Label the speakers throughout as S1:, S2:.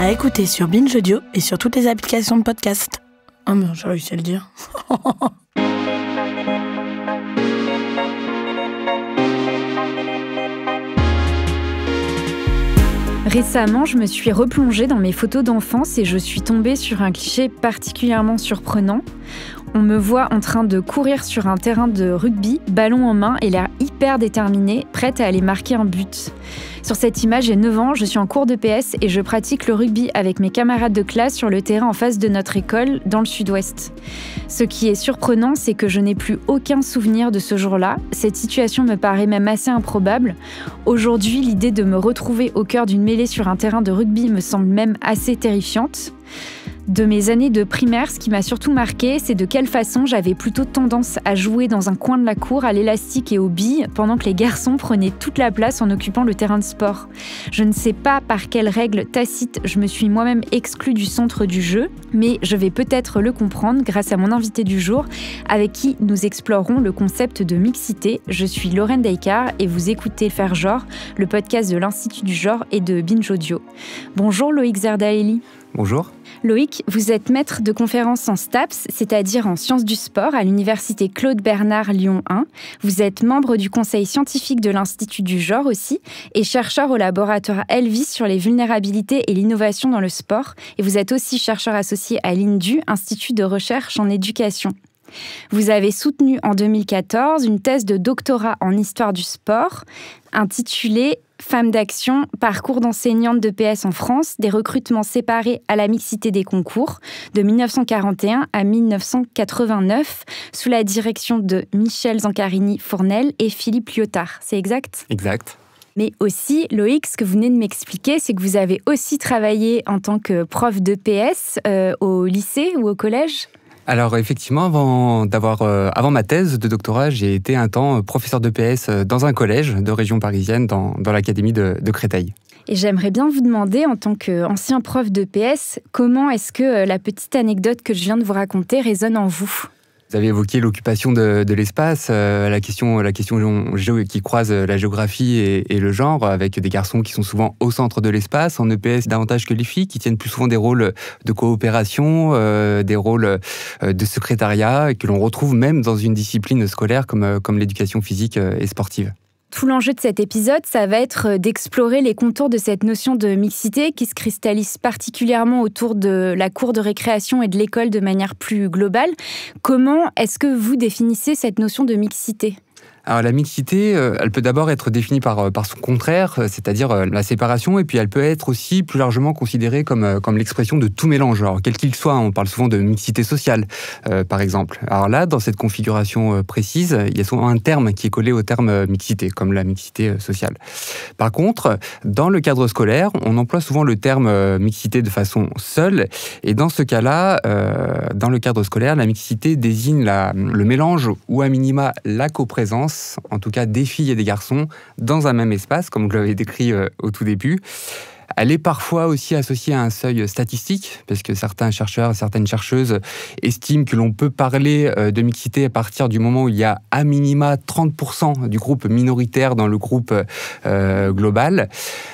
S1: À écouter sur Binge Audio et sur toutes les applications de podcast. Oh mais j'ai réussi à le dire.
S2: Récemment, je me suis replongée dans mes photos d'enfance et je suis tombée sur un cliché particulièrement surprenant. On me voit en train de courir sur un terrain de rugby, ballon en main et l'air hyper déterminée, prête à aller marquer un but. Sur cette image, j'ai 9 ans, je suis en cours de PS et je pratique le rugby avec mes camarades de classe sur le terrain en face de notre école, dans le sud-ouest. Ce qui est surprenant, c'est que je n'ai plus aucun souvenir de ce jour-là. Cette situation me paraît même assez improbable. Aujourd'hui, l'idée de me retrouver au cœur d'une mêlée sur un terrain de rugby me semble même assez terrifiante. De mes années de primaire, ce qui m'a surtout marqué, c'est de quelle façon j'avais plutôt tendance à jouer dans un coin de la cour à l'élastique et aux billes, pendant que les garçons prenaient toute la place en occupant le terrain de sport. Je ne sais pas par quelles règles tacites je me suis moi-même exclue du centre du jeu, mais je vais peut-être le comprendre grâce à mon invité du jour, avec qui nous explorerons le concept de mixité. Je suis Lorraine Daïkar et vous écoutez Faire Genre, le podcast de l'Institut du Genre et de Binge Audio. Bonjour Loïc Zerdaeli.
S3: Bonjour.
S2: Loïc, vous êtes maître de conférences en STAPS, c'est-à-dire en sciences du sport, à l'université Claude Bernard Lyon 1. Vous êtes membre du conseil scientifique de l'Institut du Genre aussi, et chercheur au laboratoire Elvis sur les vulnérabilités et l'innovation dans le sport. Et vous êtes aussi chercheur associé à l'INDU, Institut de recherche en éducation. Vous avez soutenu en 2014 une thèse de doctorat en histoire du sport, intitulée Femmes d'action, parcours d'enseignante de PS en France, des recrutements séparés à la mixité des concours, de 1941 à 1989, sous la direction de Michel Zancarini-Fournel et Philippe Lyotard. C'est exact ?
S3: Exact.
S2: Mais aussi, Loïc, ce que vous venez de m'expliquer, c'est que vous avez aussi travaillé en tant que prof de PS au lycée ou au collège ?
S3: Alors effectivement, avant ma thèse de doctorat, j'ai été un temps professeur de PS dans un collège de région parisienne, dans l'académie de Créteil.
S2: Et j'aimerais bien vous demander, en tant qu'ancien prof de PS, comment est-ce que la petite anecdote que je viens de vous raconter résonne en vous ?
S3: Vous avez évoqué l'occupation de l'espace, la question qui croise la géographie et le genre, avec des garçons qui sont souvent au centre de l'espace, en EPS davantage que les filles, qui tiennent plus souvent des rôles de coopération, des rôles de secrétariat, et que l'on retrouve même dans une discipline scolaire comme l'éducation physique et sportive.
S2: Tout l'enjeu de cet épisode, ça va être d'explorer les contours de cette notion de mixité qui se cristallise particulièrement autour de la cour de récréation et de l'école de manière plus globale. Comment est-ce que vous définissez cette notion de mixité ?
S3: Alors la mixité, elle peut d'abord être définie par son contraire, c'est-à-dire la séparation, et puis elle peut être aussi plus largement considérée comme l'expression de tout mélange, alors quel qu'il soit. On parle souvent de mixité sociale, par exemple. Alors là, dans cette configuration précise, il y a souvent un terme qui est collé au terme mixité, comme la mixité sociale. Par contre, dans le cadre scolaire, on emploie souvent le terme mixité de façon seule, et dans ce cas-là, dans le cadre scolaire, la mixité désigne le mélange ou à minima la coprésence, en tout cas des filles et des garçons, dans un même espace, comme je l'avais décrit au tout début. Elle est parfois aussi associée à un seuil statistique, parce que certains chercheurs, certaines chercheuses estiment que l'on peut parler de mixité à partir du moment où il y a à minima 30% du groupe minoritaire dans le groupe global.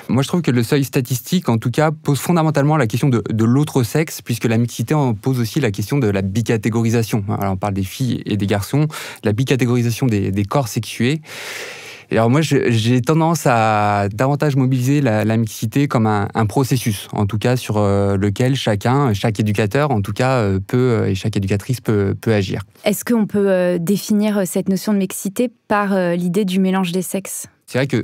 S3: Moi, je trouve que le seuil statistique, en tout cas, pose fondamentalement la question de l'autre sexe, puisque la mixité en pose aussi la question de la bicatégorisation. Alors, on parle des filles et des garçons, la bicatégorisation des corps sexués. Et alors moi, j'ai tendance à davantage mobiliser la mixité comme un processus, en tout cas sur lequel chaque éducateur, en tout cas, et chaque éducatrice peut agir.
S2: Est-ce qu'on peut définir cette notion de mixité par l'idée du mélange des sexes ?
S3: C'est vrai que,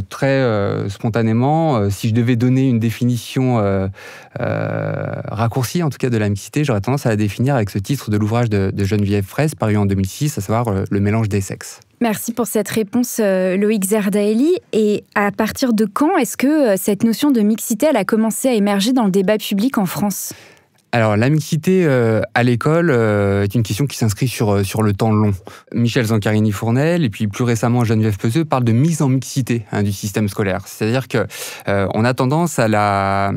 S3: très spontanément, si je devais donner une définition raccourcie, en tout cas, de la mixité, j'aurais tendance à la définir avec ce titre de l'ouvrage de Geneviève Fraisse, paru en 2006, à savoir le mélange des sexes.
S2: Merci pour cette réponse, Loïc Zerdaeli. Et à partir de quand est-ce que cette notion de mixité elle a commencé à émerger dans le débat public en France ?
S3: Alors, la mixité à l'école est une question qui s'inscrit sur le temps long. Michel Zancarini-Fournel et puis plus récemment Geneviève Peuzeux parlent de mise en mixité du système scolaire. C'est-à-dire que on a tendance à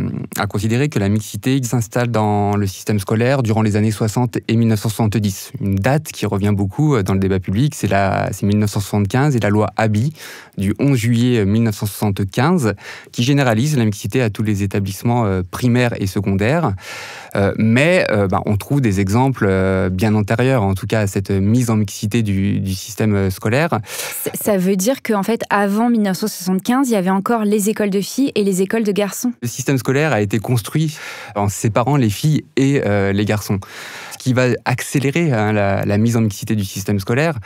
S3: considérer que la mixité s'installe dans le système scolaire durant les années 60 et 1970. Une date qui revient beaucoup dans le débat public, c'est 1975 et la loi Haby du 11 juillet 1975 qui généralise la mixité à tous les établissements primaires et secondaires. Mais on trouve des exemples bien antérieurs, en tout cas à cette mise en mixité du système scolaire.
S2: Ça veut dire qu'en fait, avant 1975, il y avait encore les écoles de filles et les écoles de garçons.
S3: Le système scolaire a été construit en séparant les filles et les garçons. Ce qui va accélérer la mise en mixité du système scolaire,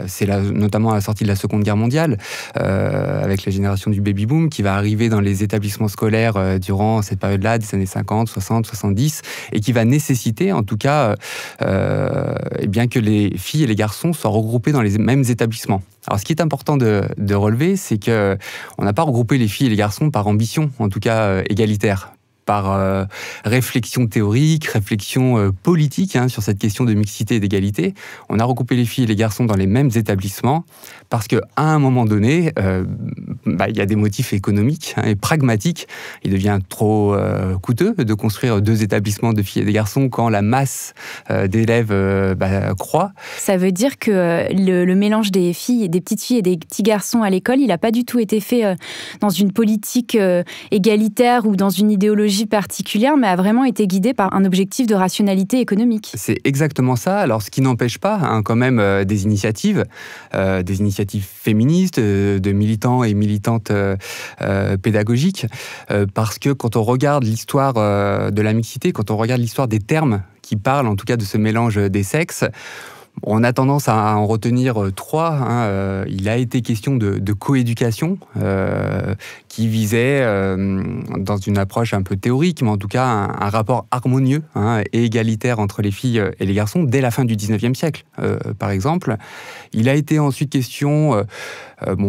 S3: c'est notamment à la sortie de la Seconde Guerre mondiale, avec la génération du baby-boom qui va arriver dans les établissements scolaires durant cette période-là, des années 50, 60, 70, et qui va nécessiter, en tout cas, bien que les filles et les garçons soient regroupés dans les mêmes établissements. Alors, ce qui est important de relever, c'est qu'on n'a pas regroupé les filles et les garçons par ambition, en tout cas égalitaire, par réflexion théorique, réflexion politique sur cette question de mixité et d'égalité. On a regroupé les filles et les garçons dans les mêmes établissements parce qu'à un moment donné, il y a des motifs économiques et pragmatiques. Il devient trop coûteux de construire 2 établissements de filles et de garçons quand la masse d'élèves croît.
S2: Ça veut dire que le mélange des petites filles et des petits garçons à l'école, il n'a pas du tout été fait dans une politique égalitaire ou dans une idéologie particulière, mais a vraiment été guidé par un objectif de rationalité économique.
S3: C'est exactement ça. Alors, ce qui n'empêche pas quand même des initiatives féministes, de militants et militantes pédagogiques, parce que quand on regarde l'histoire de la mixité, quand on regarde l'histoire des termes qui parlent en tout cas de ce mélange des sexes, on a tendance à en retenir 3. Il a été question de coéducation, qui visait, dans une approche un peu théorique, mais en tout cas un rapport harmonieux et égalitaire entre les filles et les garçons dès la fin du 19e siècle, par exemple. Il a été ensuite question,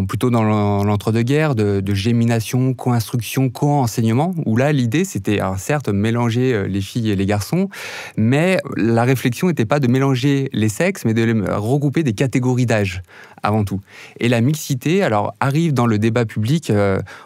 S3: plutôt dans l'entre-deux-guerres, de gémination, co-instruction, co-enseignement, où là, l'idée, c'était, certes, mélanger les filles et les garçons, mais la réflexion n'était pas de mélanger les sexes, mais de regrouper des catégories d'âge, avant tout. Et la mixité, arrive dans le débat public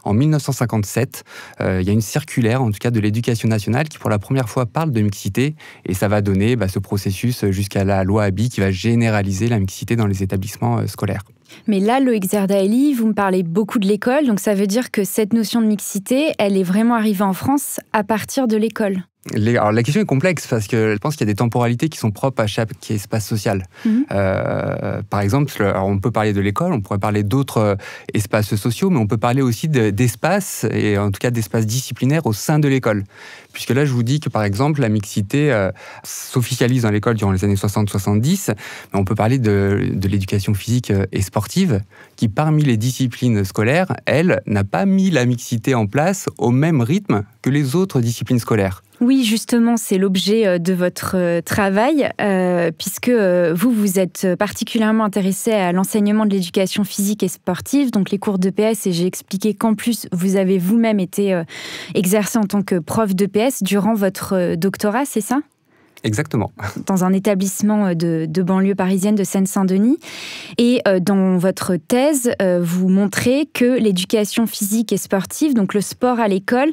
S3: en 1957. Il y a une circulaire, en tout cas de l'Éducation nationale, qui pour la première fois parle de mixité, et ça va donner ce processus jusqu'à la loi Haby qui va généraliser la mixité dans les établissements scolaires.
S2: Mais là, Loïc Zerdaeli, vous me parlez beaucoup de l'école, donc ça veut dire que cette notion de mixité, elle est vraiment arrivée en France à partir de l'école.
S3: Alors, la question est complexe parce que je pense qu'il y a des temporalités qui sont propres à chaque espace social. Par exemple, on peut parler de l'école, on pourrait parler d'autres espaces sociaux, mais on peut parler aussi d'espaces, et en tout cas d'espaces disciplinaires au sein de l'école. Puisque là, je vous dis que, par exemple, la mixité s'officialise dans l'école durant les années 60-70, mais on peut parler de l'éducation physique et sportive, qui, parmi les disciplines scolaires, elle, n'a pas mis la mixité en place au même rythme que les autres disciplines scolaires.
S2: Oui, justement, c'est l'objet de votre travail, puisque vous êtes particulièrement intéressé à l'enseignement de l'éducation physique et sportive, donc les cours d'EPS, et j'ai expliqué qu'en plus, vous avez vous-même été exercé en tant que prof d'EPS durant votre doctorat, c'est ça ?
S3: Exactement.
S2: Dans un établissement de banlieue parisienne de Seine-Saint-Denis. Et dans votre thèse, vous montrez que l'éducation physique et sportive, donc le sport à l'école,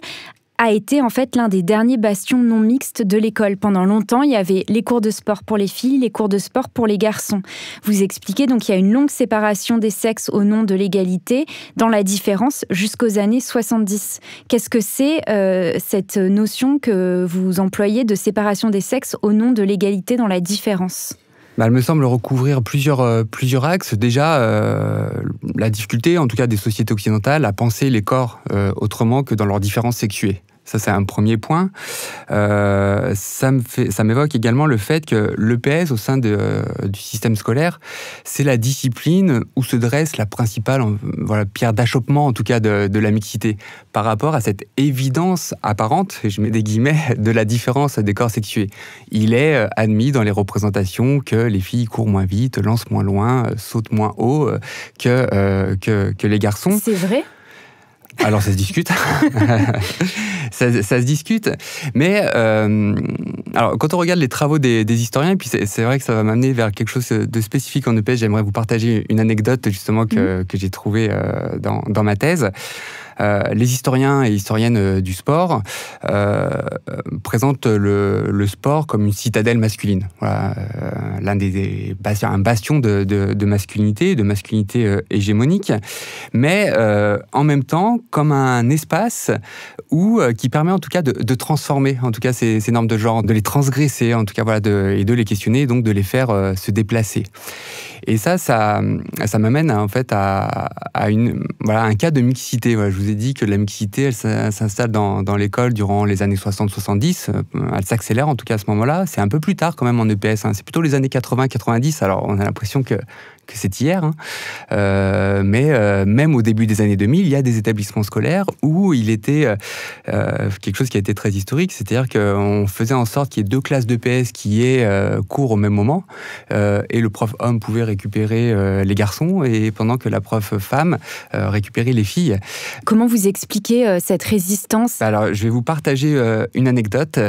S2: a été en fait l'un des derniers bastions non mixtes de l'école. Pendant longtemps, il y avait les cours de sport pour les filles, les cours de sport pour les garçons. Vous expliquez donc qu'il y a une longue séparation des sexes au nom de l'égalité, dans la différence jusqu'aux années 70. Qu'est-ce que c'est cette notion que vous employez de séparation des sexes au nom de l'égalité dans la différence ?
S3: Elle me semble recouvrir plusieurs axes. Déjà, la difficulté, en tout cas des sociétés occidentales, à penser les corps autrement que dans leurs différences sexuées. Ça, c'est un premier point. Ça m'évoque également le fait que l'EPS, au sein du système scolaire, c'est la discipline où se dresse la principale pierre d'achoppement, en tout cas, de la mixité, par rapport à cette évidence apparente, et je mets des guillemets, de la différence des corps sexués. Il est admis dans les représentations que les filles courent moins vite, lancent moins loin, sautent moins haut que les garçons.
S2: C'est vrai ?
S3: Alors ça se discute, ça se discute, mais alors quand on regarde les travaux des historiens, et puis c'est vrai que ça va m'amener vers quelque chose de spécifique en EPS, j'aimerais vous partager une anecdote justement que j'ai trouvée dans ma thèse. Les historiens et historiennes du sport présentent le sport comme une citadelle masculine. Voilà, un bastion de masculinité hégémonique, mais en même temps comme un espace qui permet en tout cas de transformer en tout cas ces normes de genre, de les transgresser en tout cas, voilà, et de les questionner, donc de les faire se déplacer. Et ça m'amène en fait à un cas de mixité. Voilà, je vous ai dit que la mixité, elle s'installe dans l'école durant les années 60-70. Elle s'accélère en tout cas à ce moment-là. C'est un peu plus tard quand même en EPS. C'est plutôt les années 80-90. Alors on a l'impression que c'est hier. Mais même au début des années 2000, il y a des établissements scolaires où il était quelque chose qui a été très historique. C'est-à-dire qu'on faisait en sorte qu'il y ait 2 classes d'EPS qui aient cours au même moment. Et le prof homme pouvait récupérer les garçons, et pendant que la prof femme récupérait les filles.
S2: Comment vous expliquez cette résistance ?
S3: Alors, je vais vous partager une anecdote.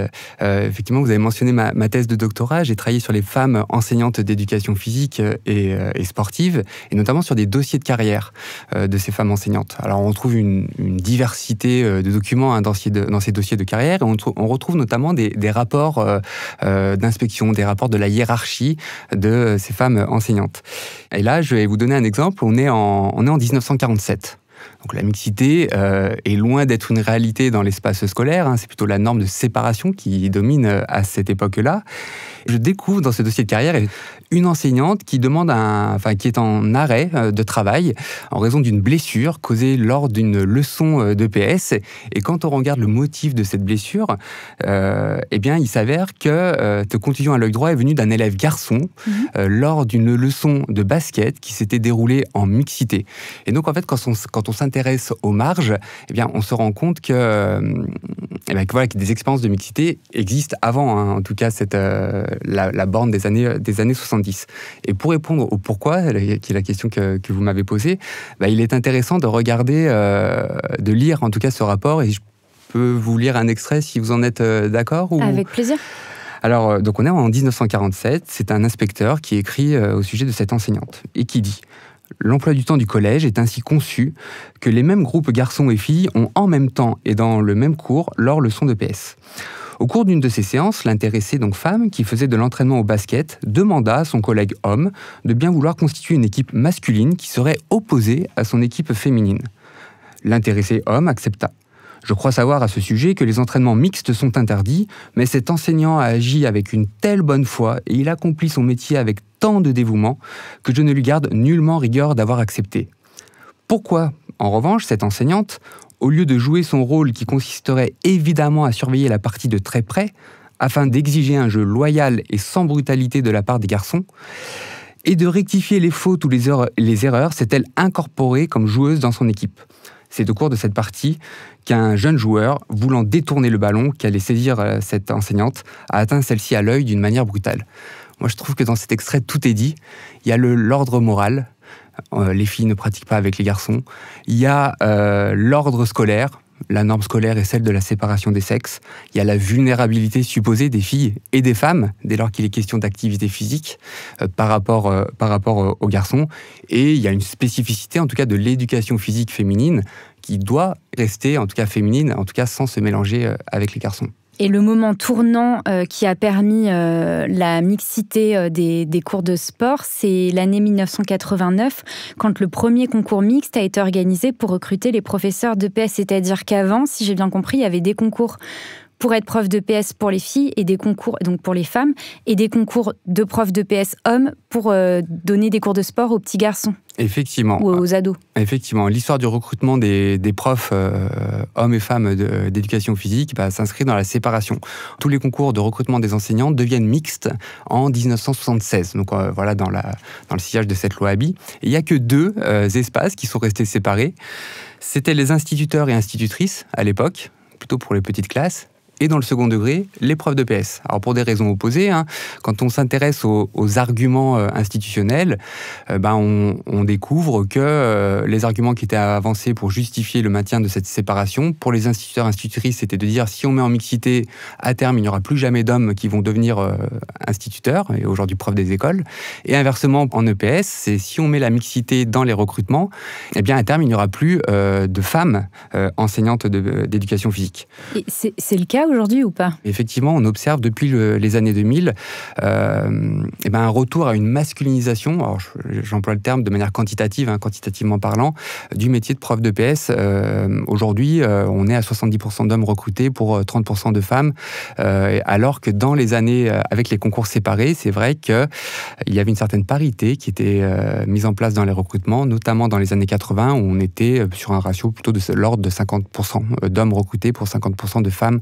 S3: Effectivement, vous avez mentionné ma thèse de doctorat. J'ai travaillé sur les femmes enseignantes d'éducation physique et sportive, et notamment sur des dossiers de carrière de ces femmes enseignantes. Alors, on trouve une diversité de documents dans ces dossiers de carrière, et on retrouve notamment des rapports d'inspection, des rapports de la hiérarchie de ces femmes enseignantes. Et là, je vais vous donner un exemple. On est en 1947. Donc la mixité est loin d'être une réalité dans l'espace scolaire. C'est plutôt la norme de séparation qui domine à cette époque-là. Je découvre dans ce dossier de carrière une enseignante qui qui est en arrêt de travail en raison d'une blessure causée lors d'une leçon d'EPS. Et quand on regarde le motif de cette blessure, il s'avère que cette contusion à l'œil droit est venue d'un élève garçon lors d'une leçon de basket qui s'était déroulée en mixité. Et donc en fait, quand on s'intéresse aux marges, on se rend compte que des expériences de mixité existent avant, en tout cas la borne des années 70. Et pour répondre au pourquoi, qui est la question que vous m'avez posée, il est intéressant de regarder, de lire en tout cas ce rapport, et je peux vous lire un extrait si vous en êtes d'accord ou...
S2: Avec plaisir.
S3: Alors, donc on est en 1947, c'est un inspecteur qui écrit au sujet de cette enseignante, et qui dit: l'emploi du temps du collège est ainsi conçu que les mêmes groupes garçons et filles ont en même temps et dans le même cours leur leçon d'EPS. Au cours d'une de ces séances, l'intéressée, donc femme, qui faisait de l'entraînement au basket, demanda à son collègue homme de bien vouloir constituer une équipe masculine qui serait opposée à son équipe féminine. L'intéressé homme accepta. Je crois savoir à ce sujet que les entraînements mixtes sont interdits, mais cet enseignant a agi avec une telle bonne foi et il accomplit son métier avec tant de dévouement que je ne lui garde nullement rigueur d'avoir accepté. Pourquoi, en revanche, cette enseignante, au lieu de jouer son rôle qui consisterait évidemment à surveiller la partie de très près, afin d'exiger un jeu loyal et sans brutalité de la part des garçons, et de rectifier les fautes ou les erreurs, s'est-elle incorporée comme joueuse dans son équipe. C'est au cours de cette partie qu'un jeune joueur, voulant détourner le ballon qu'allait saisir cette enseignante, a atteint celle-ci à l'œil d'une manière brutale. Moi, je trouve que dans cet extrait, tout est dit. Il y a l'ordre moral. Les filles ne pratiquent pas avec les garçons. Il y a l'ordre scolaire. La norme scolaire est celle de la séparation des sexes. Il y a la vulnérabilité supposée des filles et des femmes, dès lors qu'il est question d'activité physique, par rapport aux garçons. Et il y a une spécificité, en tout cas, de l'éducation physique féminine, qui doit rester, en tout cas féminine, en tout cas sans se mélanger avec les garçons.
S2: Et le moment tournant qui a permis la mixité des cours de sport, c'est l'année 1989, quand le premier concours mixte a été organisé pour recruter les professeurs d'EPS. C'est-à-dire qu'avant, si j'ai bien compris, il y avait des concours pour être prof d'EPS pour les filles et des concours donc pour les femmes, et des concours de profs d'EPS hommes pour donner des cours de sport aux petits garçons.
S3: Effectivement.
S2: Ou aux ados.
S3: Effectivement. L'histoire du recrutement des profs hommes et femmes d'éducation physique s'inscrit dans la séparation. Tous les concours de recrutement des enseignants deviennent mixtes en 1976. Donc voilà, dans le sillage de cette loi Haby. Et il n'y a que 2 espaces qui sont restés séparés. C'était les instituteurs et institutrices à l'époque, plutôt pour les petites classes, et dans le second degré, l'épreuve de PS. Alors pour des raisons opposées, quand on s'intéresse aux arguments institutionnels, on découvre que les arguments qui étaient avancés pour justifier le maintien de cette séparation, pour les instituteurs institutrices, c'était de dire si on met en mixité, à terme, il n'y aura plus jamais d'hommes qui vont devenir instituteurs, et aujourd'hui profs des écoles. Et inversement, en EPS, c'est si on met la mixité dans les recrutements, eh bien à terme, il n'y aura plus de femmes enseignantes d'éducation physique.
S2: Et c'est le cas aujourd'hui ou pas ?
S3: Effectivement, on observe depuis les années 2000 un retour à une masculinisation, alors j'emploie le terme de manière quantitative, quantitativement parlant, du métier de prof d'EPS. Aujourd'hui, on est à 70% d'hommes recrutés pour 30% de femmes, alors que dans les années avec les concours séparés, c'est vrai qu'il y avait une certaine parité qui était mise en place dans les recrutements, notamment dans les années 80, où on était sur un ratio plutôt de l'ordre de 50% d'hommes recrutés pour 50% de femmes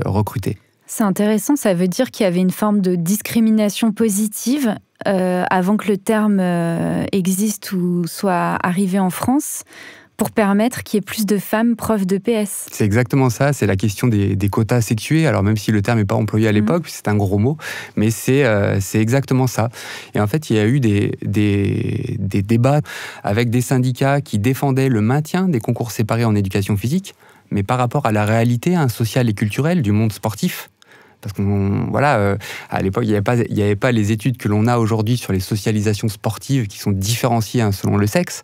S3: recrutées.
S2: C'est intéressant, ça veut dire qu'il y avait une forme de discrimination positive avant que le terme existe ou soit arrivé en France, pour permettre qu'il y ait plus de femmes profs d'EPS. C'est
S3: exactement ça, c'est la question des quotas sexués, alors même si le terme n'est pas employé à l'époque, c'est un gros mot, mais c'est exactement ça. Et en fait, il y a eu des débats avec des syndicats qui défendaient le maintien des concours séparés en éducation physique, mais par rapport à la réalité sociale et culturelle du monde sportif. Parce à l'époque, il n'y avait pas les études que l'on a aujourd'hui sur les socialisations sportives qui sont différenciées selon le sexe.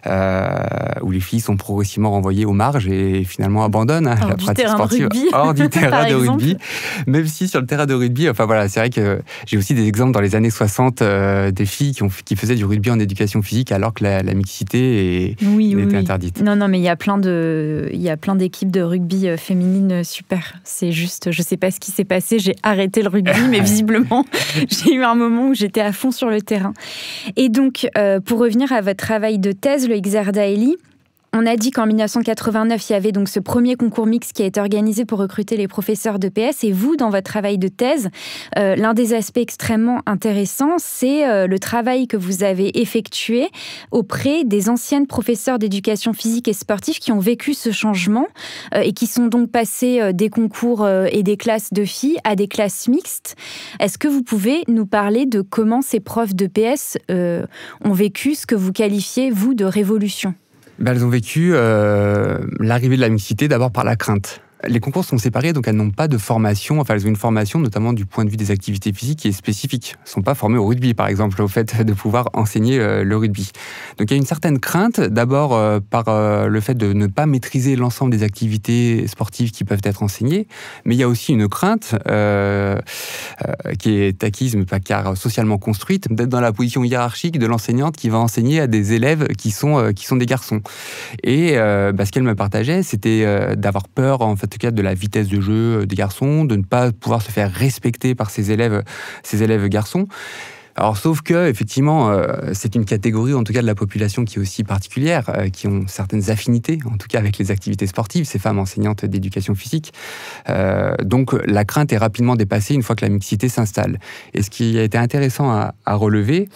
S3: Où les filles sont progressivement renvoyées aux marges et finalement abandonnent la pratique sportive hors du terrain de rugby. Même si sur le terrain de rugby, c'est vrai que j'ai aussi des exemples dans les années 60 des filles qui faisaient du rugby en éducation physique alors que la mixité était interdite.
S2: Non, mais il y a plein d'équipes de rugby féminines super. C'est juste, je sais pas ce qui s'est passé, j'ai arrêté le rugby, mais visiblement, j'ai eu un moment où j'étais à fond sur le terrain. Et donc, pour revenir à votre travail de thèse, le Xerdaeli, on a dit qu'en 1989, il y avait donc ce premier concours mixte qui a été organisé pour recruter les professeurs d'EPS. Et vous, dans votre travail de thèse, l'un des aspects extrêmement intéressants, c'est le travail que vous avez effectué auprès des anciennes professeurs d'éducation physique et sportive qui ont vécu ce changement et qui sont donc passés des concours et des classes de filles à des classes mixtes. Est-ce que vous pouvez nous parler de comment ces profs d'EPS ont vécu ce que vous qualifiez, vous, de révolution ?
S3: Elles ont vécu l'arrivée de la mixité d'abord par la crainte. Les concours sont séparés, donc elles n'ont pas de formation. Elles ont une formation, notamment du point de vue des activités physiques, qui est spécifique. Elles ne sont pas formées au rugby, par exemple, au fait de pouvoir enseigner le rugby. Donc il y a une certaine crainte, d'abord par le fait de ne pas maîtriser l'ensemble des activités sportives qui peuvent être enseignées, mais il y a aussi une crainte qui est acquise, mais pas car socialement construite, d'être dans la position hiérarchique de l'enseignante qui va enseigner à des élèves qui sont des garçons. Et ce qu'elle me partageait, c'était d'avoir peur, en fait, tout cas de la vitesse de jeu des garçons, de ne pas pouvoir se faire respecter par ses élèves garçons. Alors, sauf que, effectivement, c'est une catégorie, en tout cas, de la population qui est aussi particulière, qui ont certaines affinités, en tout cas, avec les activités sportives, ces femmes enseignantes d'éducation physique. Donc, la crainte est rapidement dépassée une fois que la mixité s'installe. Et ce qui a été intéressant à relever,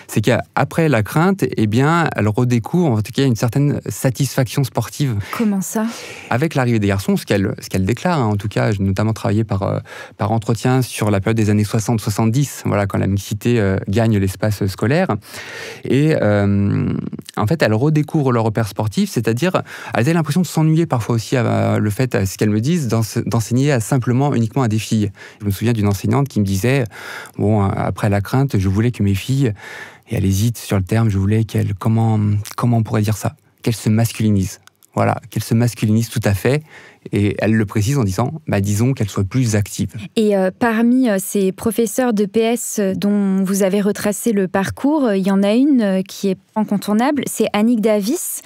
S3: c'est qu'après la crainte, elle redécouvre, en tout cas, une certaine satisfaction sportive.
S2: Comment ça ? Avec
S3: l'arrivée des garçons, ce qu'elle déclare, en tout cas, j'ai notamment travaillé par entretien sur la période des années 60-70, quand la mixité gagnent l'espace scolaire. Et en fait, elles redécouvrent leur repère sportif, c'est-à-dire, elles avaient l'impression de s'ennuyer parfois aussi à le fait, ce qu'elles me disent, d'enseigner uniquement à des filles. Je me souviens d'une enseignante qui me disait, après la crainte, je voulais que mes filles, et elle hésite sur le terme, je voulais qu'elles, comment on pourrait dire ça, qu'elles se masculinisent. Qu'elles se masculinisent tout à fait. Et elle le précise en disant, disons qu'elle soit plus active.
S2: Et parmi ces professeurs d'EPS dont vous avez retracé le parcours, il y en a une qui est incontournable, c'est Annick Davis,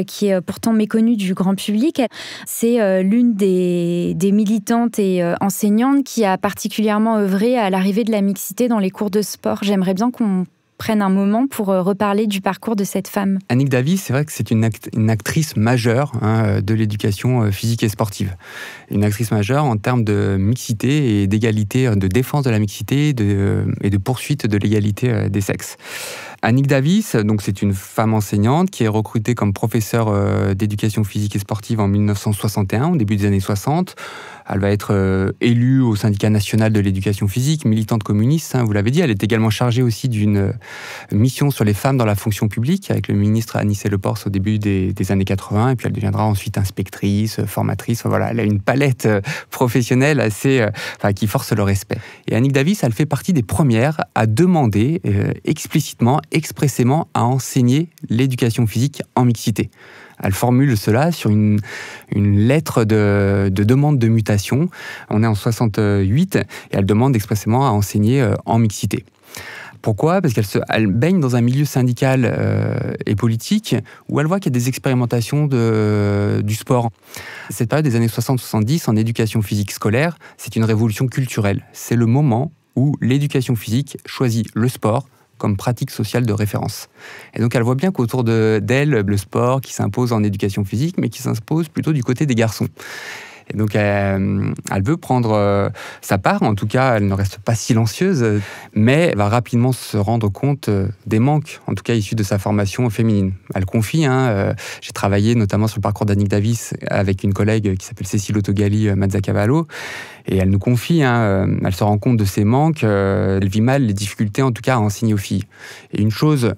S2: qui est pourtant méconnue du grand public. C'est l'une des militantes et enseignantes qui a particulièrement œuvré à l'arrivée de la mixité dans les cours de sport. J'aimerais bien qu'on prenne un moment pour reparler du parcours de cette femme.
S3: Annick Davis, c'est vrai que c'est une actrice majeure de l'éducation physique et sportive. Une actrice majeure en termes de mixité et d'égalité, de défense de la mixité et de poursuite de l'égalité des sexes. Annick Davis, donc c'est une femme enseignante qui est recrutée comme professeure d'éducation physique et sportive en 1961, au début des années 60. Elle va être élue au syndicat national de l'éducation physique, militante communiste, vous l'avez dit. Elle est également chargée aussi d'une mission sur les femmes dans la fonction publique avec le ministre Anicet Le Pors au début des années 80. Et puis elle deviendra ensuite inspectrice, formatrice. Voilà, elle a une palette professionnelle qui force le respect. Et Annick Davis, elle fait partie des premières à demander explicitement, expressément à enseigner l'éducation physique en mixité. Elle formule cela sur une lettre de demande de mutation. On est en 68 et elle demande expressément à enseigner en mixité. Pourquoi ? Parce qu'elle baigne dans un milieu syndical et politique où elle voit qu'il y a des expérimentations du sport. Cette période des années 60-70 en éducation physique scolaire, c'est une révolution culturelle. C'est le moment où l'éducation physique choisit le sport comme pratique sociale de référence. Et donc elle voit bien qu'autour d'elle, le sport qui s'impose en éducation physique, mais qui s'impose plutôt du côté des garçons. Et donc elle veut prendre sa part, en tout cas elle ne reste pas silencieuse, mais elle va rapidement se rendre compte des manques, en tout cas issus de sa formation féminine. Elle confie, j'ai travaillé notamment sur le parcours d'Annick Davis avec une collègue qui s'appelle Cécile Autogali-Mazzacavallo, et elle nous confie, elle se rend compte de ses manques, elle vit mal les difficultés en tout cas à enseigner aux filles. Et une chose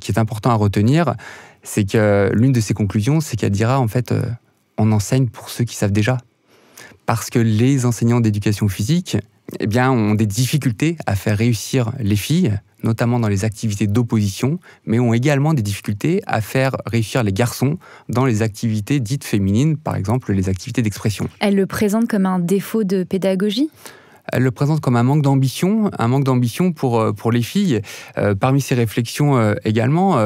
S3: qui est importante à retenir, c'est que l'une de ses conclusions, c'est qu'elle dira en fait... on enseigne pour ceux qui savent déjà. Parce que les enseignants d'éducation physique ont des difficultés à faire réussir les filles, notamment dans les activités d'opposition, mais ont également des difficultés à faire réussir les garçons dans les activités dites féminines, par exemple les activités d'expression.
S2: Elle le présente comme un défaut de pédagogie ?
S3: Elle le présente comme un manque d'ambition pour les filles. Parmi ses réflexions également...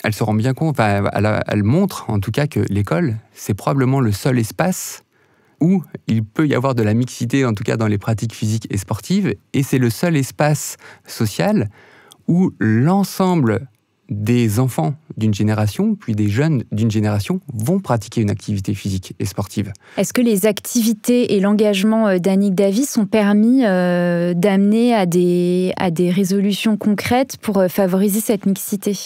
S3: elle se rend bien compte, elle montre en tout cas que l'école, c'est probablement le seul espace où il peut y avoir de la mixité, en tout cas dans les pratiques physiques et sportives, et c'est le seul espace social où l'ensemble des enfants d'une génération, puis des jeunes d'une génération, vont pratiquer une activité physique et sportive.
S2: Est-ce que les activités et l'engagement d'Annick Davis ont permis d'amener à des résolutions concrètes pour favoriser cette mixité ?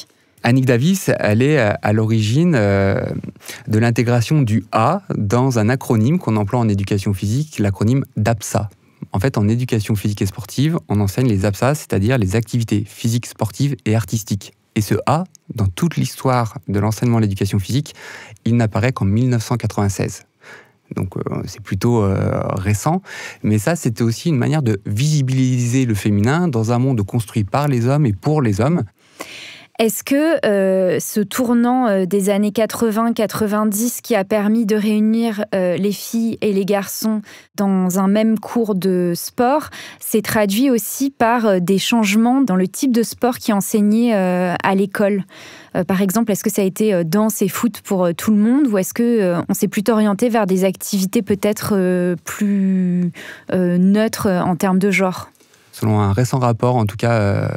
S3: Annick Davis, elle est à l'origine de l'intégration du A dans un acronyme qu'on emploie en éducation physique, l'acronyme d'APSA. En fait, en éducation physique et sportive, on enseigne les APSA, c'est-à-dire les activités physiques, sportives et artistiques. Et ce A, dans toute l'histoire de l'enseignement de l'éducation physique, il n'apparaît qu'en 1996. Donc c'est plutôt récent, mais ça c'était aussi une manière de visibiliser le féminin dans un monde construit par les hommes et pour les hommes.
S2: Est-ce que ce tournant des années 80-90 qui a permis de réunir les filles et les garçons dans un même cours de sport s'est traduit aussi par des changements dans le type de sport qui est enseigné à l'école ? Par exemple, est-ce que ça a été danse et foot pour tout le monde ou est-ce qu'on s'est plutôt orienté vers des activités peut-être plus neutres en termes de genre ?
S3: Selon un récent rapport, en tout cas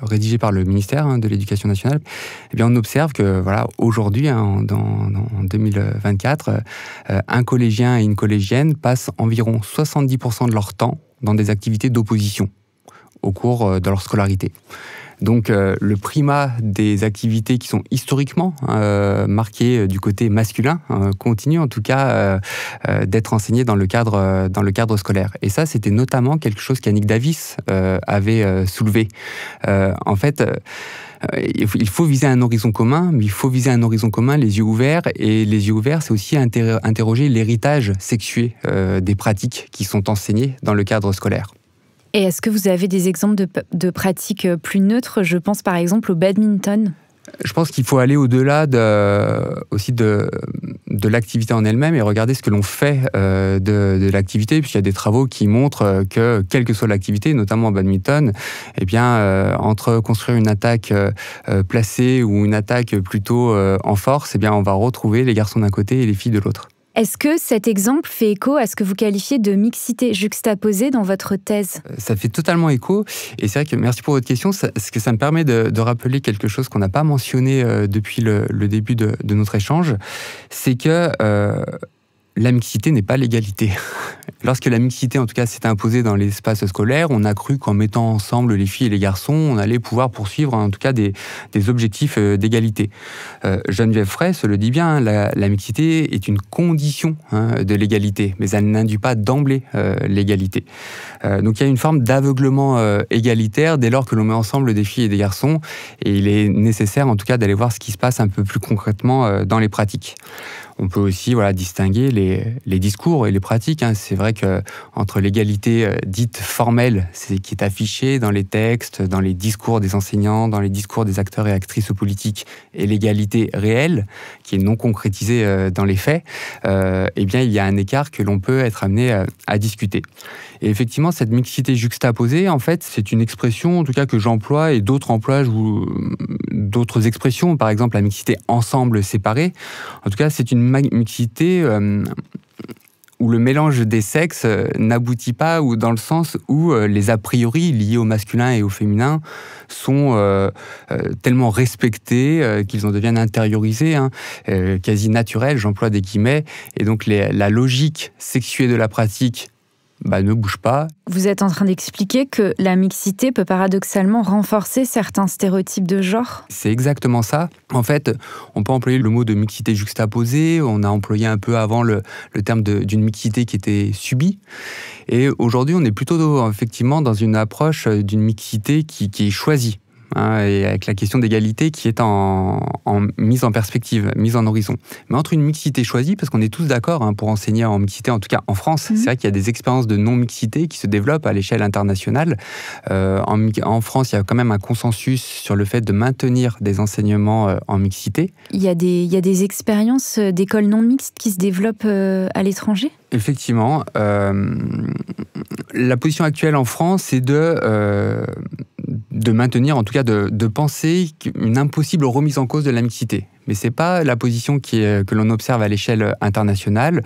S3: rédigé par le ministère de l'Éducation nationale, on observe que aujourd'hui, en 2024, un collégien et une collégienne passent environ 70% de leur temps dans des activités d'opposition au cours de leur scolarité. Donc le primat des activités qui sont historiquement marquées du côté masculin continue en tout cas d'être enseigné dans le cadre scolaire. Et ça, c'était notamment quelque chose qu'Annick Davis avait soulevé. En fait, il faut viser un horizon commun, mais il faut viser un horizon commun les yeux ouverts. Et les yeux ouverts, c'est aussi interroger l'héritage sexué des pratiques qui sont enseignées dans le cadre scolaire.
S2: Et est-ce que vous avez des exemples de pratiques plus neutres ? Je pense par exemple au badminton.
S3: Je pense qu'il faut aller au-delà aussi de l'activité en elle-même et regarder ce que l'on fait de l'activité, puisqu'il y a des travaux qui montrent que, quelle que soit l'activité, notamment en badminton, entre construire une attaque placée ou une attaque plutôt en force, on va retrouver les garçons d'un côté et les filles de l'autre.
S2: Est-ce que cet exemple fait écho à ce que vous qualifiez de mixité juxtaposée dans votre thèse ?
S3: Ça fait totalement écho. Et c'est vrai que, merci pour votre question, ça me permet de rappeler quelque chose qu'on n'a pas mentionné depuis le début de notre échange. C'est que la mixité n'est pas l'égalité. Lorsque la mixité, en tout cas, s'est imposée dans l'espace scolaire, on a cru qu'en mettant ensemble les filles et les garçons, on allait pouvoir poursuivre, en tout cas, des objectifs d'égalité. Geneviève Fraisse le dit bien, la mixité est une condition de l'égalité, mais elle n'induit pas d'emblée l'égalité. Donc il y a une forme d'aveuglement égalitaire dès lors que l'on met ensemble des filles et des garçons, et il est nécessaire, en tout cas, d'aller voir ce qui se passe un peu plus concrètement dans les pratiques. On peut aussi distinguer les discours et les pratiques. C'est vrai qu'entre l'égalité dite formelle, c'est qui est affichée dans les textes, dans les discours des enseignants, dans les discours des acteurs et actrices politiques, et l'égalité réelle, qui est non concrétisée dans les faits, eh bien, il y a un écart que l'on peut être amené à discuter. Et effectivement, cette mixité juxtaposée, en fait, c'est une expression, en tout cas, que j'emploie et d'autres emploient, d'autres expressions, par exemple la mixité ensemble séparé. En tout cas, c'est une mixité où le mélange des sexes n'aboutit pas, ou dans le sens où les a priori liés au masculin et au féminin sont tellement respectés qu'ils en deviennent intériorisés, quasi naturels, j'emploie des guillemets, et donc la logique sexuée de la pratique ne bouge pas.
S2: Vous êtes en train d'expliquer que la mixité peut paradoxalement renforcer certains stéréotypes de genre ?
S3: C'est exactement ça. En fait, on peut employer le mot de mixité juxtaposée, on a employé un peu avant le terme d'une mixité qui était subie. Et aujourd'hui, on est plutôt effectivement dans une approche d'une mixité qui est choisie. Et avec la question d'égalité qui est en mise en perspective, mise en horizon. Mais entre une mixité choisie, parce qu'on est tous d'accord pour enseigner en mixité, en tout cas en France, c'est vrai qu'il y a des expériences de non-mixité qui se développent à l'échelle internationale. En France, il y a quand même un consensus sur le fait de maintenir des enseignements en mixité.
S2: Il y a des expériences d'écoles non mixtes qui se développent à l'étranger ?
S3: Effectivement. La position actuelle en France, c'est de maintenir, en tout cas de penser une impossible remise en cause de la mixité. Mais ce n'est pas la position que l'on observe à l'échelle internationale,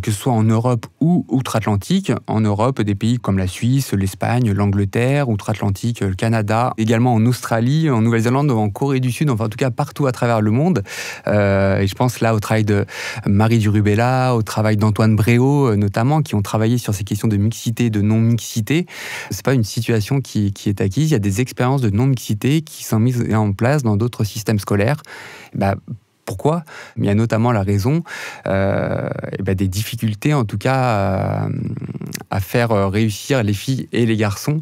S3: que ce soit en Europe ou outre-Atlantique. En Europe, des pays comme la Suisse, l'Espagne, l'Angleterre, outre-Atlantique, le Canada, également en Australie, en Nouvelle-Zélande, en Corée du Sud, enfin en tout cas partout à travers le monde. Et je pense là au travail de Marie Durubella, au travail d'Antoine Bréau notamment, qui ont travaillé sur ces questions de mixité, de non-mixité. Ce n'est pas une situation qui est acquise. Il y a des expériences de non-mixité qui sont mises en place dans d'autres systèmes scolaires. Pourquoi ? Il y a notamment la raison des difficultés, en tout cas, à faire réussir les filles et les garçons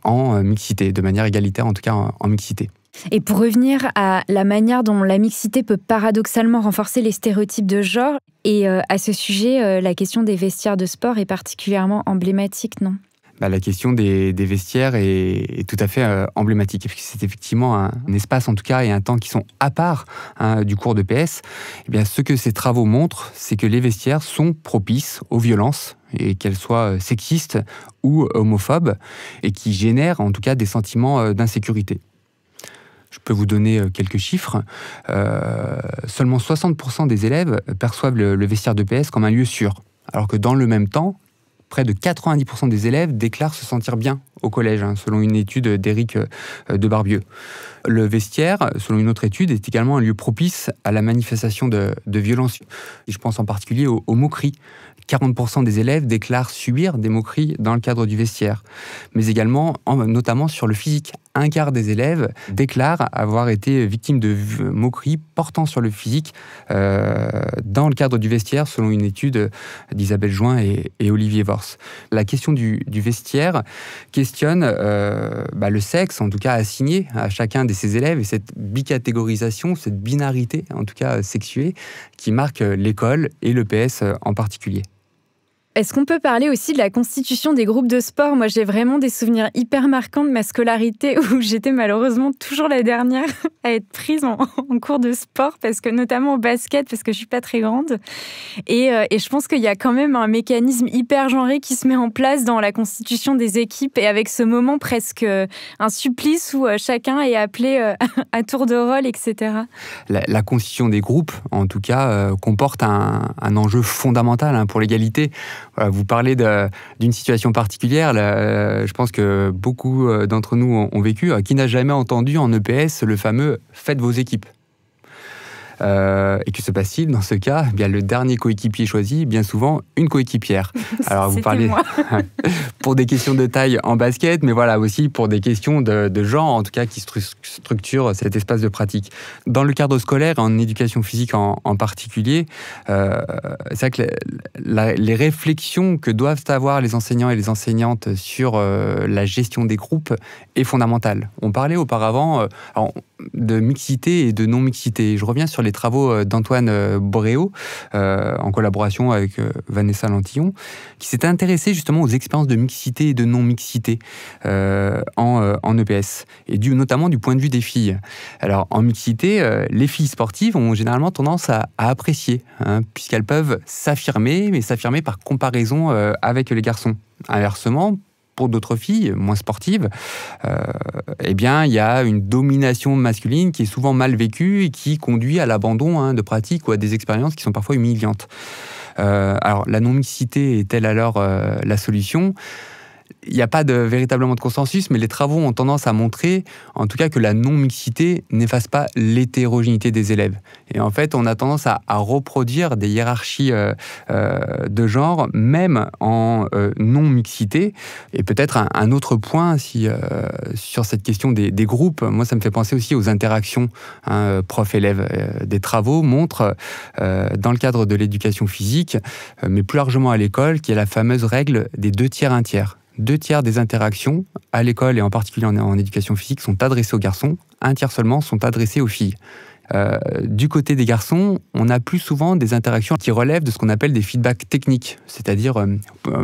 S3: en mixité, de manière égalitaire, en tout cas en mixité.
S2: Et pour revenir à la manière dont la mixité peut paradoxalement renforcer les stéréotypes de genre, et à ce sujet, la question des vestiaires de sport est particulièrement emblématique, non ?
S3: La question des vestiaires est tout à fait emblématique. Parce que c'est effectivement un espace, en tout cas, et un temps qui sont à part du cours de PS. Eh bien, ce que ces travaux montrent, c'est que les vestiaires sont propices aux violences, et qu'elles soient sexistes ou homophobes, et qui génèrent, en tout cas, des sentiments d'insécurité. Je peux vous donner quelques chiffres. Seulement 60% des élèves perçoivent le vestiaire de PS comme un lieu sûr. Alors que dans le même temps, près de 90% des élèves déclarent se sentir bien au collège, selon une étude d'Éric de Barbieux. Le vestiaire, selon une autre étude, est également un lieu propice à la manifestation de violence. Et je pense en particulier aux moqueries. 40% des élèves déclarent subir des moqueries dans le cadre du vestiaire. Mais également, notamment sur le physique. Un quart des élèves déclarent avoir été victimes de moqueries portant sur le physique dans le cadre du vestiaire, selon une étude d'Isabelle Join et Olivier Vors. La question du vestiaire questionne le sexe, en tout cas assigné à chacun de ces élèves, et cette bicatégorisation, cette binarité, en tout cas sexuée, qui marque l'école et le PS en particulier.
S2: Est-ce qu'on peut parler aussi de la constitution des groupes de sport ? Moi, j'ai vraiment des souvenirs hyper marquants de ma scolarité où j'étais malheureusement toujours la dernière à être prise en cours de sport, parce que notamment au basket, parce que je suis pas très grande. Et je pense qu'il y a quand même un mécanisme hyper genré qui se met en place dans la constitution des équipes, et avec ce moment presque un supplice où chacun est appelé à tour de rôle, etc.
S3: La constitution des groupes, en tout cas, comporte un enjeu fondamental pour l'égalité. Vous parlez d'une situation particulière, je pense que beaucoup d'entre nous ont vécu. Qui n'a jamais entendu en EPS le fameux « faites vos équipes » Et que se passe-t-il dans ce cas? Eh bien, le dernier coéquipier choisi, bien souvent, une coéquipière. Alors, vous parlez pour des questions de taille en basket, mais voilà aussi pour des questions de genre, en tout cas, qui structurent cet espace de pratique. Dans le cadre scolaire, en éducation physique en particulier, c'est vrai que les réflexions que doivent avoir les enseignants et les enseignantes sur la gestion des groupes est fondamentale. On parlait auparavant de mixité et de non-mixité. Je reviens sur les travaux d'Antoine Boréo, en collaboration avec Vanessa Lantillon, qui s'était intéressé justement aux expériences de mixité et de non-mixité en EPS, et notamment du point de vue des filles. Alors, en mixité, les filles sportives ont généralement tendance à apprécier, puisqu'elles peuvent s'affirmer, mais s'affirmer par comparaison avec les garçons. Inversement, pour d'autres filles moins sportives, eh bien, il y a une domination masculine qui est souvent mal vécue et qui conduit à l'abandon de pratiques ou à des expériences qui sont parfois humiliantes. Alors, la non-mixité est-elle alors la solution ? Il n'y a pas véritablement de consensus, mais les travaux ont tendance à montrer, en tout cas, que la non-mixité n'efface pas l'hétérogénéité des élèves. Et en fait, on a tendance à reproduire des hiérarchies de genre, même en non-mixité. Et peut-être un autre point sur cette question des groupes, moi, ça me fait penser aussi aux interactions prof-élève. Des travaux montrent, dans le cadre de l'éducation physique, mais plus largement à l'école, qu'il y a la fameuse règle des 2 tiers, 1 tiers. 2 tiers des interactions à l'école et en particulier en éducation physique sont adressées aux garçons, 1 tiers seulement sont adressées aux filles. Du côté des garçons, on a plus souvent des interactions qui relèvent de ce qu'on appelle des feedbacks techniques, c'est-à-dire,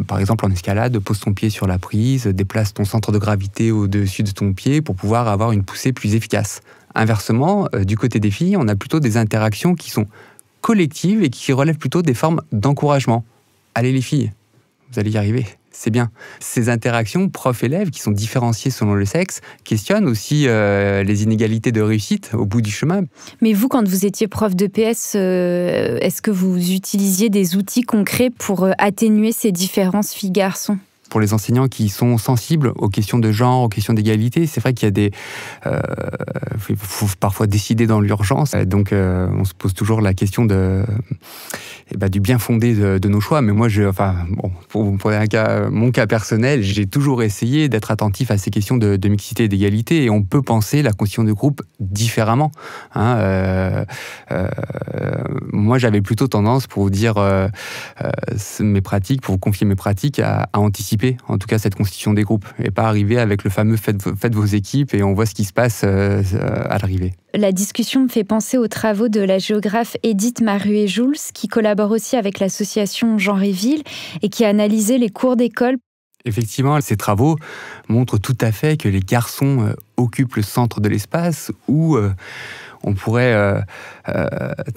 S3: par exemple en escalade, pose ton pied sur la prise, déplace ton centre de gravité au-dessus de ton pied pour pouvoir avoir une poussée plus efficace. Inversement, du côté des filles, on a plutôt des interactions qui sont collectives et qui relèvent plutôt des formes d'encouragement. Allez les filles, vous allez y arriver. C'est bien. Ces interactions prof-élève, qui sont différenciées selon le sexe, questionnent aussi les inégalités de réussite au bout du chemin.
S2: Mais vous, quand vous étiez prof d'EPS, est-ce que vous utilisiez des outils concrets pour atténuer ces différences filles-garçons ?
S3: Pour les enseignants qui sont sensibles aux questions de genre, aux questions d'égalité, c'est vrai qu'il y a faut parfois décider dans l'urgence. Donc, on se pose toujours la question du bien fondé de nos choix. Mais moi, pour mon cas personnel, j'ai toujours essayé d'être attentif à ces questions de mixité et d'égalité. Et on peut penser la constitution de groupe différemment. Moi, j'avais plutôt tendance, pour vous dire mes pratiques, pour vous confier mes pratiques, à anticiper en tout cas cette constitution des groupes et pas arriver avec le fameux faites vos équipes et on voit ce qui se passe à l'arrivée.
S2: La discussion me fait penser aux travaux de la géographe Edith Maruet-Jules qui collabore aussi avec l'association Genre et Ville et qui a analysé les cours d'école.
S3: Effectivement, ces travaux montrent tout à fait que les garçons occupent le centre de l'espace où on pourrait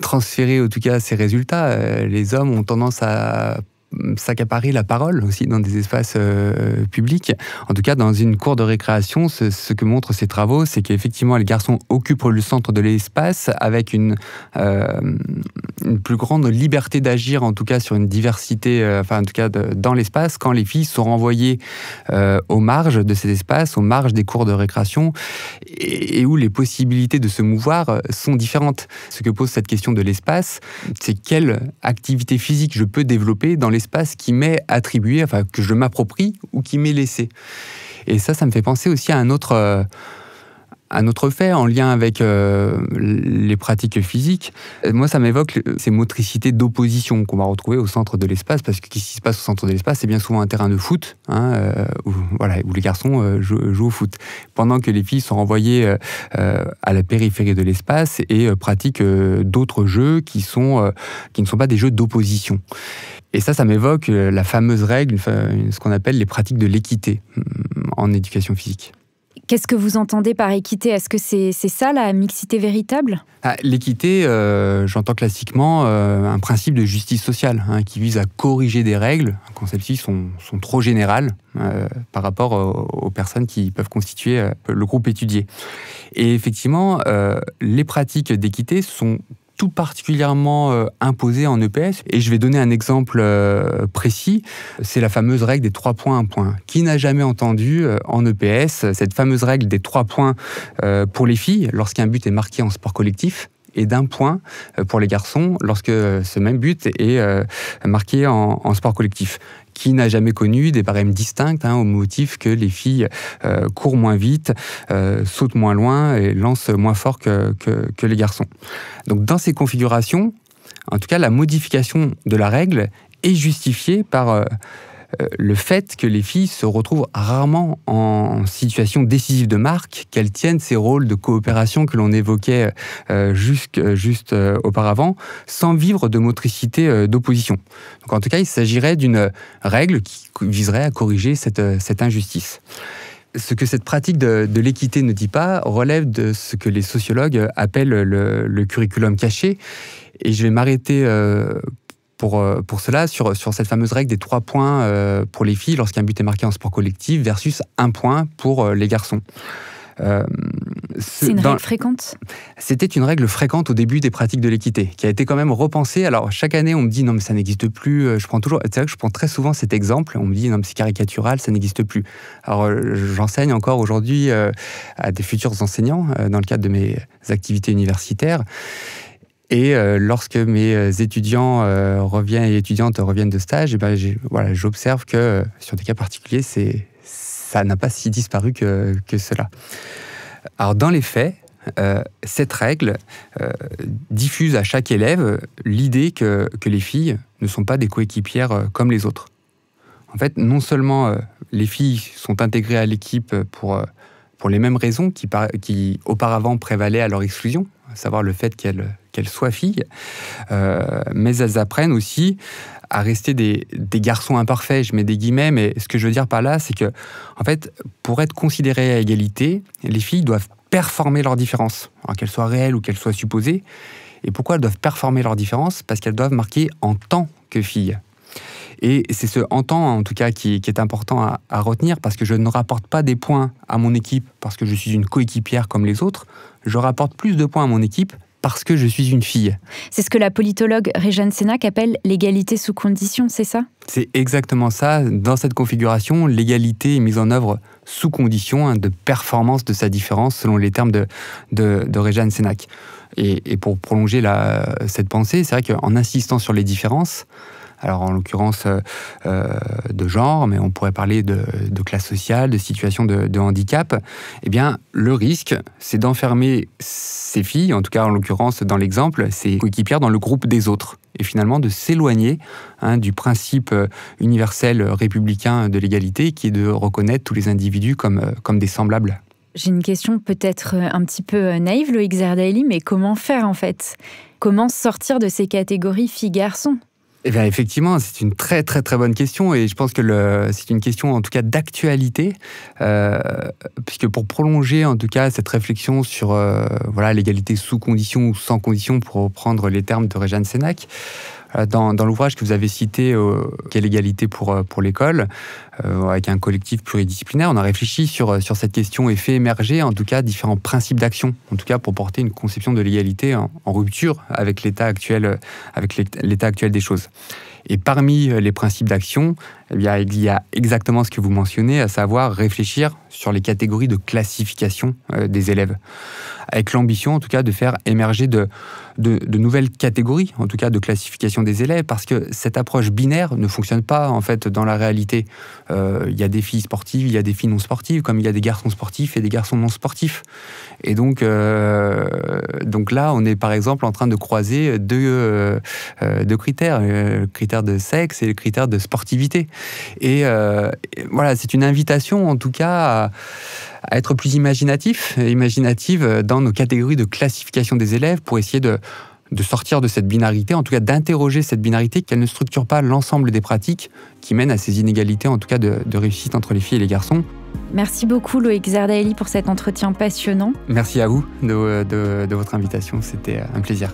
S3: transférer en tout cas ces résultats. Les hommes ont tendance à s'accaparer la parole aussi dans des espaces publics. En tout cas, dans une cour de récréation, ce que montrent ces travaux, c'est qu'effectivement, les garçons occupent le centre de l'espace avec une plus grande liberté d'agir, en tout cas sur une diversité, dans l'espace, quand les filles sont renvoyées aux marges de ces espaces, aux marges des cours de récréation, et où les possibilités de se mouvoir sont différentes. Ce que pose cette question de l'espace, c'est quelle activité physique je peux développer dans l'espace qui m'est attribué, que je m'approprie ou qui m'est laissé. Et ça me fait penser aussi à un autre fait en lien avec les pratiques physiques. Moi, ça m'évoque ces motricités d'opposition qu'on va retrouver au centre de l'espace, parce que ce qui se passe au centre de l'espace, c'est bien souvent un terrain de foot, où les garçons jouent au foot, pendant que les filles sont renvoyées à la périphérie de l'espace et pratiquent d'autres jeux qui ne sont pas des jeux d'opposition. Et ça m'évoque la fameuse règle, ce qu'on appelle les pratiques de l'équité en éducation physique.
S2: Qu'est-ce que vous entendez par équité ? Est-ce que c'est ça la mixité véritable ?
S3: L'équité, j'entends classiquement un principe de justice sociale qui vise à corriger des règles quand celles-ci sont trop générales par rapport aux personnes qui peuvent constituer le groupe étudié. Et effectivement, les pratiques d'équité sont tout particulièrement imposé en EPS. Et je vais donner un exemple précis, c'est la fameuse règle des 3 points, 1 point. Qui n'a jamais entendu en EPS cette fameuse règle des 3 points pour les filles lorsqu'un but est marqué en sport collectif et d'1 point pour les garçons lorsque ce même but est marqué en sport collectif. Qui n'a jamais connu des barèmes distincts au motif que les filles courent moins vite, sautent moins loin et lancent moins fort que les garçons. Donc dans ces configurations, en tout cas, la modification de la règle est justifiée par le fait que les filles se retrouvent rarement en situation décisive de marque, qu'elles tiennent ces rôles de coopération que l'on évoquait juste auparavant, sans vivre de motricité d'opposition. Donc en tout cas, il s'agirait d'une règle qui viserait à corriger cette injustice. Ce que cette pratique de l'équité ne dit pas relève de ce que les sociologues appellent le curriculum caché. Et je vais m'arrêter pour cela sur cette fameuse règle des 3 points pour les filles lorsqu'un but est marqué en sport collectif versus 1 point pour les garçons.
S2: C'est une règle fréquente ?
S3: C'était une règle fréquente au début des pratiques de l'équité, qui a été quand même repensée. Alors, chaque année, on me dit, non, mais ça n'existe plus. C'est vrai que je prends très souvent cet exemple. On me dit, non, mais c'est caricatural, ça n'existe plus. Alors, j'enseigne encore aujourd'hui à des futurs enseignants dans le cadre de mes activités universitaires. Et lorsque mes étudiants et étudiantes reviennent de stage, j'observe que sur des cas particuliers, ça n'a pas si disparu que cela. Alors dans les faits, cette règle diffuse à chaque élève l'idée que les filles ne sont pas des coéquipières comme les autres. En fait, non seulement les filles sont intégrées à l'équipe pour les mêmes raisons qui auparavant prévalaient à leur exclusion, à savoir le fait qu'elles soient filles, mais elles apprennent aussi à rester des garçons imparfaits, je mets des guillemets, mais ce que je veux dire par là, c'est que, en fait, pour être considérées à égalité, les filles doivent performer leurs différences, alors qu'elles soient réelles ou qu'elles soient supposées. Et pourquoi elles doivent performer leurs différences ? Parce qu'elles doivent marquer en tant que filles. Et c'est ce « en temps » en tout cas qui est important à retenir, parce que je ne rapporte pas des points à mon équipe parce que je suis une coéquipière comme les autres, je rapporte plus de points à mon équipe parce que je suis une fille.
S2: C'est ce que la politologue Rejane Cenac appelle l'égalité sous condition, c'est ça ?
S3: C'est exactement ça. Dans cette configuration, l'égalité est mise en œuvre sous condition de performance de sa différence, selon les termes de Rejane Cenac. Et pour prolonger cette pensée, c'est vrai qu'en insistant sur les différences, alors en l'occurrence de genre, mais on pourrait parler de classe sociale, de situation de handicap, eh bien le risque, c'est d'enfermer ces filles, en tout cas en l'occurrence dans l'exemple, ces coéquipières dans le groupe des autres, et finalement de s'éloigner du principe universel républicain de l'égalité, qui est de reconnaître tous les individus comme des semblables.
S2: J'ai une question peut-être un petit peu naïve, Loïc Zerdaïli, mais comment faire en fait ? Comment sortir de ces catégories filles-garçons ?
S3: Eh bien, effectivement, c'est une très très très bonne question, et je pense que c'est une question en tout cas d'actualité, puisque pour prolonger en tout cas cette réflexion sur l'égalité sous condition ou sans condition, pour reprendre les termes de Rejane Cenac, dans l'ouvrage que vous avez cité, Quelle égalité pour l'école, avec un collectif pluridisciplinaire, on a réfléchi sur cette question et fait émerger en tout cas différents principes d'action, en tout cas pour porter une conception de l'égalité en rupture avec l'état actuel des choses. Et parmi les principes d'action, il y a exactement ce que vous mentionnez, à savoir réfléchir sur les catégories de classification des élèves, avec l'ambition en tout cas de faire émerger de nouvelles catégories, en tout cas de classification des élèves, parce que cette approche binaire ne fonctionne pas en fait dans la réalité. Il y a des filles sportives, il y a des filles non sportives, comme il y a des garçons sportifs et des garçons non sportifs. Et donc là, on est par exemple en train de croiser deux critères, le critère de sexe et le critère de sportivité. Et voilà, c'est une invitation en tout cas à être plus imaginative dans nos catégories de classification des élèves, pour essayer de sortir de cette binarité, en tout cas d'interroger cette binarité, qu'elle ne structure pas l'ensemble des pratiques qui mènent à ces inégalités, en tout cas de réussite entre les filles et les garçons.
S2: Merci beaucoup Loïc Zerdaïli pour cet entretien passionnant.
S3: Merci à vous de votre invitation, c'était un plaisir.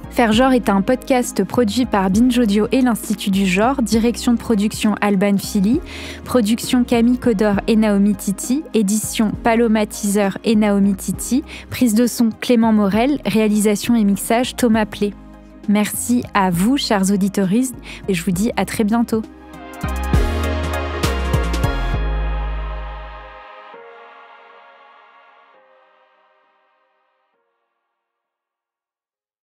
S2: Faire genre est un podcast produit par Binge Audio et l'Institut du Genre, direction de production Alban Philly, production Camille Codor et Naomi Titi, édition Paloma Teaser et Naomi Titi, prise de son Clément Morel, réalisation et mixage Thomas Plé. Merci à vous, chers auditeuristes, et je vous dis à très bientôt.